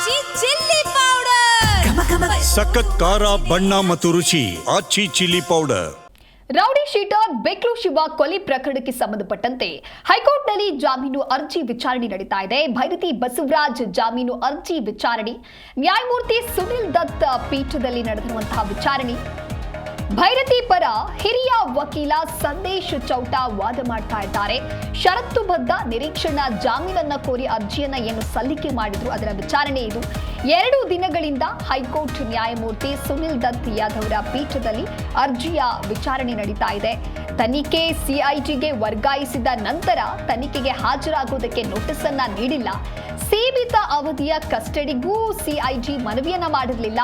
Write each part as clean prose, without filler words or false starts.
ಆಚಿ chilli powder ಸಖತ್ ಖಾರ ಬಣ್ಣ ಮತ್ತು ರುಚಿ Aachi chilli powder. Rowdy sheeter Beklu Shiva ಕೊಲೆ ಪ್ರಕರಣಕ್ಕೆ ಸಂಬಂಧಪಟ್ಟಂತೆ ಹೈಕೋರ್ಟ್ನಲ್ಲಿ ಜಾಮೀನು ಅರ್ಜಿ ವಿಚಾರಣೆ ನಡೀತಾ ಇದೆ. ಭೈರತಿ ಬಸವರಾಜ್ ಜಾಮೀನು ಅರ್ಜಿ ವಿಚಾರಣೆ ನ್ಯಾಯಮೂರ್ತಿ ಸುನಿಲ್ ದತ್ ಪೀಠದಲ್ಲಿ ನಡೆದಿರುವಂತಹ ವಿಚಾರಣೆ. ಭೈರತಿ ಪರ ಹಿರಿಯ ವಕೀಲ ಸಂದೇಶ್ ಚೌಟ ವಾದ ಮಾಡ್ತಾ ಇದ್ದಾರೆ. ಷರತ್ತುಬದ್ಧ ನಿರೀಕ್ಷಣಾ ಜಾಮೀನನ್ನ ಕೋರಿ ಅರ್ಜಿಯನ್ನ ಏನು ಸಲ್ಲಿಕೆ ಮಾಡಿದ್ರು ಅದರ ವಿಚಾರಣೆ ಇದು. 2 ದಿನಗಳಿಂದ ಹೈಕೋರ್ಟ್ ನ್ಯಾಯಮೂರ್ತಿ ಸುನಿಲ್ ದತ್ ಯಾದವ್ರ ಪೀಠದಲ್ಲಿ ಅರ್ಜಿಯ ವಿಚಾರಣೆ ನಡೀತಾ ಇದೆ. ತನಿಖೆ ಸಿಐಟಿಗೆ ವರ್ಗಾಯಿಸಿದ ನಂತರ ತನಿಖೆಗೆ ಹಾಜರಾಗುವುದಕ್ಕೆ ನೋಟಿಸ್ ಅನ್ನ ನೀಡಿಲ್ಲ. ಸೀಮಿತ ಅವಧಿಯ ಕಸ್ಟಡಿಗೂ ಸಿಐಟಿ ಮನವಿಯನ್ನ ಮಾಡಿರಲಿಲ್ಲ.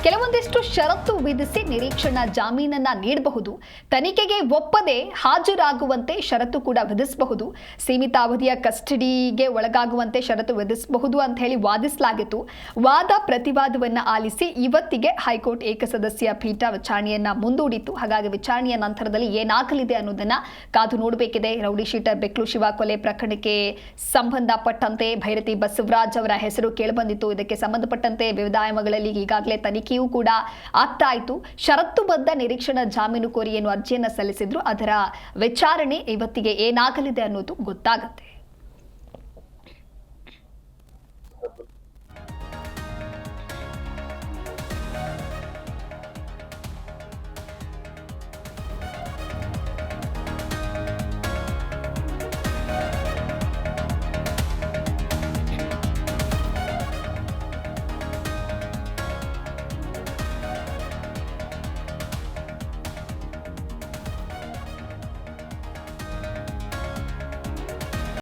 ಕೆಲವೊಂದಿಷ್ಟು ಷರತ್ತು ವಿಧಿಸಿ ನಿರೀಕ್ಷಣಾ ಜಾಮೀನನ್ನ ನೀಡಬಹುದು. ತನಿಖೆಗೆ ಒಪ್ಪದೆ ಹಾಜರಾಗುವಂತೆ ಷರತ್ತು ಕೂಡ ವಿಧಿಸಬಹುದು. ಸೀಮಿತ ಅವಧಿಯ ಕಸ್ಟಡಿಗೆ ಒಳಗಾಗುವಂತೆ ಷರತ್ತು ವಿಧಿಸಬಹುದು ಅಂತ ಹೇಳಿ ವಾದಿಸಲಾಗಿತ್ತು. ವಾದ ಪ್ರತಿವಾದವನ್ನ ಆಲಿಸಿ ಇವತ್ತಿಗೆ ಹೈಕೋರ್ಟ್ ಏಕಸದಸ್ಯ ಪೀಠ ವಿಚಾರಣೆಯನ್ನ ಮುಂದೂಡಿತ್ತು. ಹಾಗಾಗಿ ವಿಚಾರಣೆಯ ನಂತರದಲ್ಲಿ ಏನಾಗಲಿದೆ ಅನ್ನೋದನ್ನ ಕಾದು ನೋಡಬೇಕಿದೆ. ರೌಡಿ ಶೀಟರ್ ಬೆಕ್ಲು ಶಿವ ಕೊಲೆ ಪ್ರಕರಣಕ್ಕೆ ಸಂಬಂಧಪಟ್ಟಂತೆ ಭೈರತಿ ಬಸವರಾಜ್ ಅವರ ಹೆಸರು ಕೇಳಿಬಂದಿತ್ತು. ಇದಕ್ಕೆ ಸಂಬಂಧಪಟ್ಟಂತೆ ವಿವಿಧ ಆಯಾಮಗಳಲ್ಲಿ ಈಗಾಗಲೇ ತನಿಖೆಯೂ ಕೂಡ ಆಗ್ತಾ ಇತ್ತು. ಷರತ್ತುಬದ್ಧ ನಿರೀಕ್ಷಣಾ ಜಾಮೀನು ಕೋರಿ ಏನು ಅರ್ಜಿಯನ್ನ ಸಲ್ಲಿಸಿದ್ರು ಅದರ ವಿಚಾರಣೆ ಇವತ್ತಿಗೆ ಏನಾಗಲಿದೆ ಅನ್ನೋದು ಗೊತ್ತಾಗುತ್ತೆ.